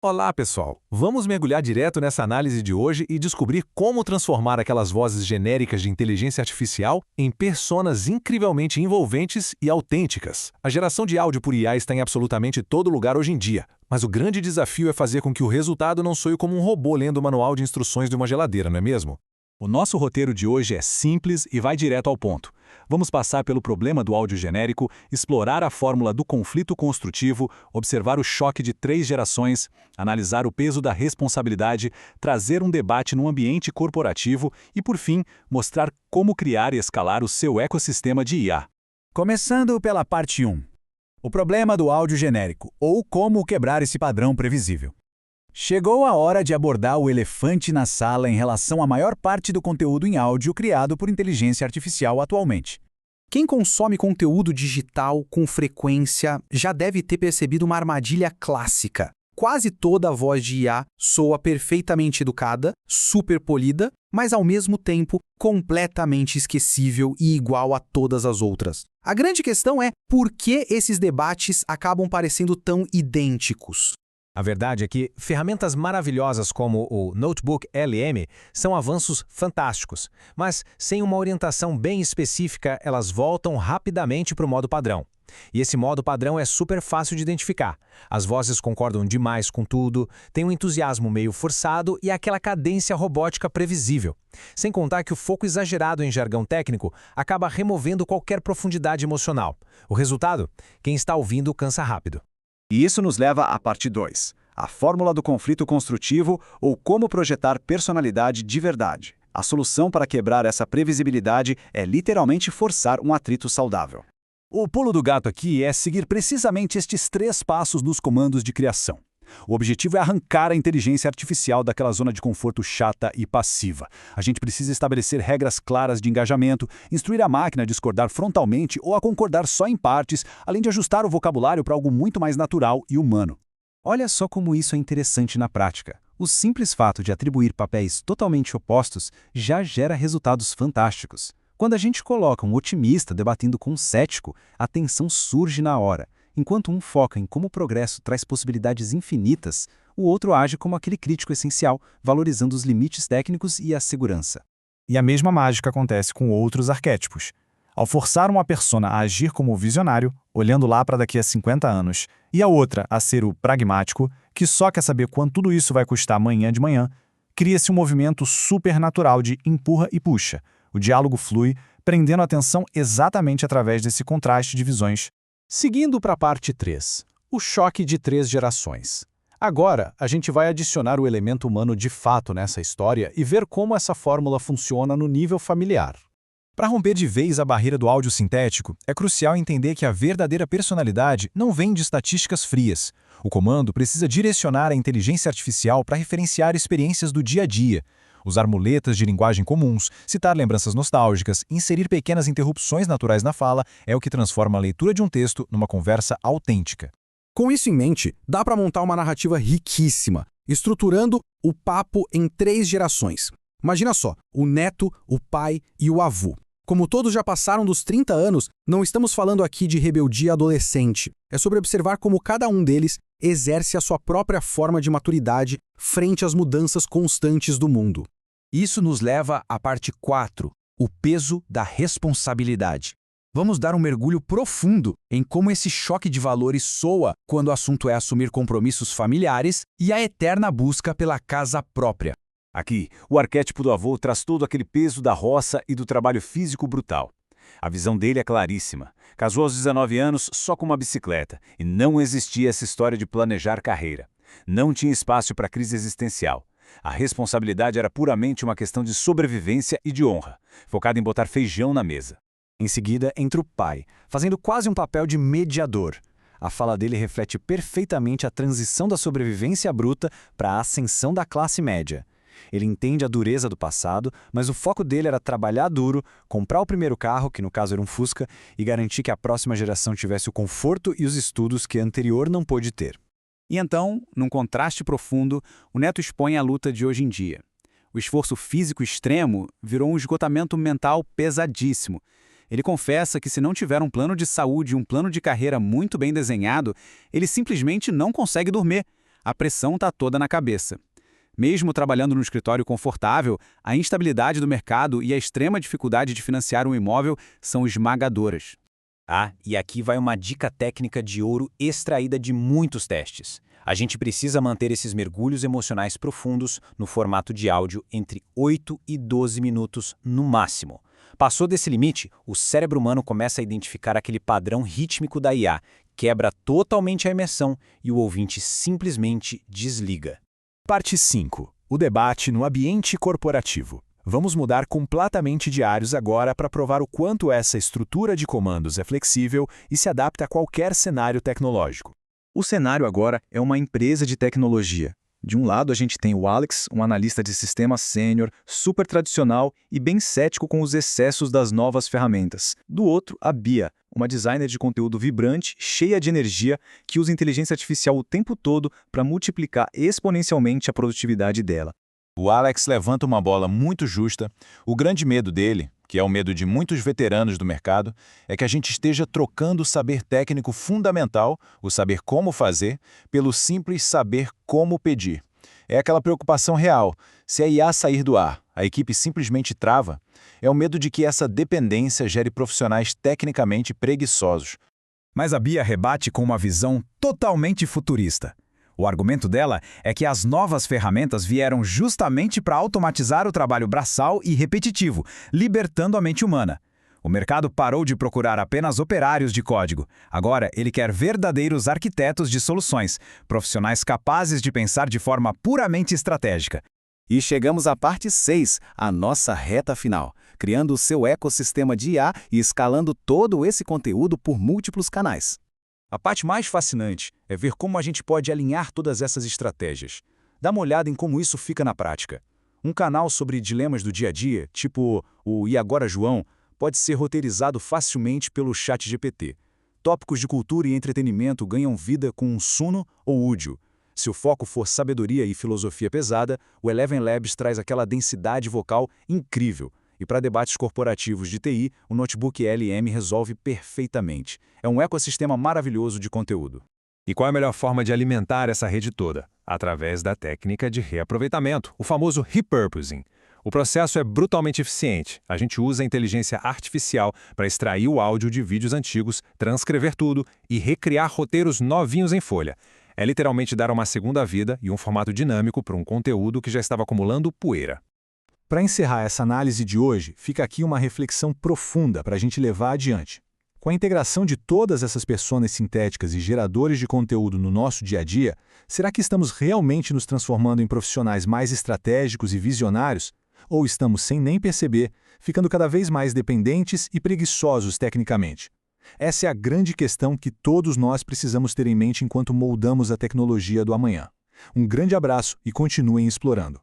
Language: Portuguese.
Olá, pessoal! Vamos mergulhar direto nessa análise de hoje e descobrir como transformar aquelas vozes genéricas de inteligência artificial em personas incrivelmente envolventes e autênticas. A geração de áudio por IA está em absolutamente todo lugar hoje em dia, mas o grande desafio é fazer com que o resultado não soe como um robô lendo o manual de instruções de uma geladeira, não é mesmo? O nosso roteiro de hoje é simples e vai direto ao ponto. Vamos passar pelo problema do áudio genérico, explorar a fórmula do conflito construtivo, observar o choque de 3 gerações, analisar o peso da responsabilidade, trazer um debate no ambiente corporativo e, por fim, mostrar como criar e escalar o seu ecossistema de IA. Começando pela parte 1. O problema do áudio genérico, ou como quebrar esse padrão previsível. Chegou a hora de abordar o elefante na sala em relação à maior parte do conteúdo em áudio criado por inteligência artificial atualmente. Quem consome conteúdo digital com frequência já deve ter percebido uma armadilha clássica. Quase toda a voz de IA soa perfeitamente educada, super polida, mas ao mesmo tempo completamente esquecível e igual a todas as outras. A grande questão é por que esses debates acabam parecendo tão idênticos. A verdade é que ferramentas maravilhosas como o Notebook LM são avanços fantásticos, mas sem uma orientação bem específica, elas voltam rapidamente para o modo padrão. E esse modo padrão é super fácil de identificar. As vozes concordam demais com tudo, têm um entusiasmo meio forçado e aquela cadência robótica previsível. Sem contar que o foco exagerado em jargão técnico acaba removendo qualquer profundidade emocional. O resultado? Quem está ouvindo cansa rápido. E isso nos leva à parte 2, a fórmula do conflito construtivo ou como projetar personalidade de verdade. A solução para quebrar essa previsibilidade é literalmente forçar um atrito saudável. O pulo do gato aqui é seguir precisamente estes 3 passos dos comandos de criação. O objetivo é arrancar a inteligência artificial daquela zona de conforto chata e passiva. A gente precisa estabelecer regras claras de engajamento, instruir a máquina a discordar frontalmente ou a concordar só em partes, além de ajustar o vocabulário para algo muito mais natural e humano. Olha só como isso é interessante na prática. O simples fato de atribuir papéis totalmente opostos já gera resultados fantásticos. Quando a gente coloca um otimista debatendo com um cético, a tensão surge na hora. Enquanto um foca em como o progresso traz possibilidades infinitas, o outro age como aquele crítico essencial, valorizando os limites técnicos e a segurança. E a mesma mágica acontece com outros arquétipos. Ao forçar uma persona a agir como o visionário, olhando lá para daqui a 50 anos, e a outra a ser o pragmático, que só quer saber quanto tudo isso vai custar amanhã de manhã, cria-se um movimento supernatural de empurra e puxa. O diálogo flui, prendendo a atenção exatamente através desse contraste de visões. Seguindo para a parte 3, o choque de 3 gerações. Agora, a gente vai adicionar o elemento humano de fato nessa história e ver como essa fórmula funciona no nível familiar. Para romper de vez a barreira do áudio sintético, é crucial entender que a verdadeira personalidade não vem de estatísticas frias. O comando precisa direcionar a inteligência artificial para referenciar experiências do dia a dia, usar muletas de linguagem comuns, citar lembranças nostálgicas, inserir pequenas interrupções naturais na fala é o que transforma a leitura de um texto numa conversa autêntica. Com isso em mente, dá para montar uma narrativa riquíssima, estruturando o papo em 3 gerações. Imagina só, o neto, o pai e o avô. Como todos já passaram dos 30 anos, não estamos falando aqui de rebeldia adolescente. É sobre observar como cada um deles exerce a sua própria forma de maturidade frente às mudanças constantes do mundo. Isso nos leva à parte 4, o peso da responsabilidade. Vamos dar um mergulho profundo em como esse choque de valores soa quando o assunto é assumir compromissos familiares e a eterna busca pela casa própria. Aqui, o arquétipo do avô traz todo aquele peso da roça e do trabalho físico brutal. A visão dele é claríssima. Casou aos 19 anos só com uma bicicleta e não existia essa história de planejar carreira. Não tinha espaço para crise existencial. A responsabilidade era puramente uma questão de sobrevivência e de honra, focada em botar feijão na mesa. Em seguida, entra o pai, fazendo quase um papel de mediador. A fala dele reflete perfeitamente a transição da sobrevivência bruta para a ascensão da classe média. Ele entende a dureza do passado, mas o foco dele era trabalhar duro, comprar o primeiro carro, que no caso era um Fusca, e garantir que a próxima geração tivesse o conforto e os estudos que a anterior não pôde ter. E então, num contraste profundo, o neto expõe a luta de hoje em dia. O esforço físico extremo virou um esgotamento mental pesadíssimo. Ele confessa que se não tiver um plano de saúde e um plano de carreira muito bem desenhado, ele simplesmente não consegue dormir. a pressão está toda na cabeça. Mesmo trabalhando num escritório confortável, a instabilidade do mercado e a extrema dificuldade de financiar um imóvel são esmagadoras. Ah, e aqui vai uma dica técnica de ouro extraída de muitos testes. A gente precisa manter esses mergulhos emocionais profundos no formato de áudio entre 8 e 12 minutos no máximo. Passou desse limite, o cérebro humano começa a identificar aquele padrão rítmico da IA, quebra totalmente a imersão e o ouvinte simplesmente desliga. Parte 5. O debate no ambiente corporativo. Vamos mudar completamente de áreas agora para provar o quanto essa estrutura de comandos é flexível e se adapta a qualquer cenário tecnológico. O cenário agora é uma empresa de tecnologia. De um lado, a gente tem o Alex, um analista de sistemas sênior, super tradicional e bem cético com os excessos das novas ferramentas. Do outro, a Bia, uma designer de conteúdo vibrante, cheia de energia, que usa inteligência artificial o tempo todo para multiplicar exponencialmente a produtividade dela. O Alex levanta uma bola muito justa. O grande medo dele, que é o medo de muitos veteranos do mercado, é que a gente esteja trocando o saber técnico fundamental, o saber como fazer, pelo simples saber como pedir. É aquela preocupação real. Se a IA sair do ar, a equipe simplesmente trava, é o medo de que essa dependência gere profissionais tecnicamente preguiçosos. Mas a Bia rebate com uma visão totalmente futurista. O argumento dela é que as novas ferramentas vieram justamente para automatizar o trabalho braçal e repetitivo, libertando a mente humana. O mercado parou de procurar apenas operários de código. Agora, ele quer verdadeiros arquitetos de soluções, profissionais capazes de pensar de forma puramente estratégica. E chegamos à parte 6, a nossa reta final, criando o seu ecossistema de IA e escalando todo esse conteúdo por múltiplos canais. A parte mais fascinante é ver como a gente pode alinhar todas essas estratégias. Dá uma olhada em como isso fica na prática. Um canal sobre dilemas do dia a dia, tipo o E Agora João, pode ser roteirizado facilmente pelo ChatGPT. Tópicos de cultura e entretenimento ganham vida com um Suno ou Udio. Se o foco for sabedoria e filosofia pesada, o Eleven Labs traz aquela densidade vocal incrível. E para debates corporativos de TI, o notebook LM resolve perfeitamente. É um ecossistema maravilhoso de conteúdo. E qual é a melhor forma de alimentar essa rede toda? Através da técnica de reaproveitamento, o famoso repurposing. O processo é brutalmente eficiente. A gente usa a inteligência artificial para extrair o áudio de vídeos antigos, transcrever tudo e recriar roteiros novinhos em folha. É literalmente dar uma segunda vida e um formato dinâmico para um conteúdo que já estava acumulando poeira. Para encerrar essa análise de hoje, fica aqui uma reflexão profunda para a gente levar adiante. Com a integração de todas essas personas sintéticas e geradores de conteúdo no nosso dia a dia, será que estamos realmente nos transformando em profissionais mais estratégicos e visionários? Ou estamos, sem nem perceber, ficando cada vez mais dependentes e preguiçosos tecnicamente? Essa é a grande questão que todos nós precisamos ter em mente enquanto moldamos a tecnologia do amanhã. Um grande abraço e continuem explorando.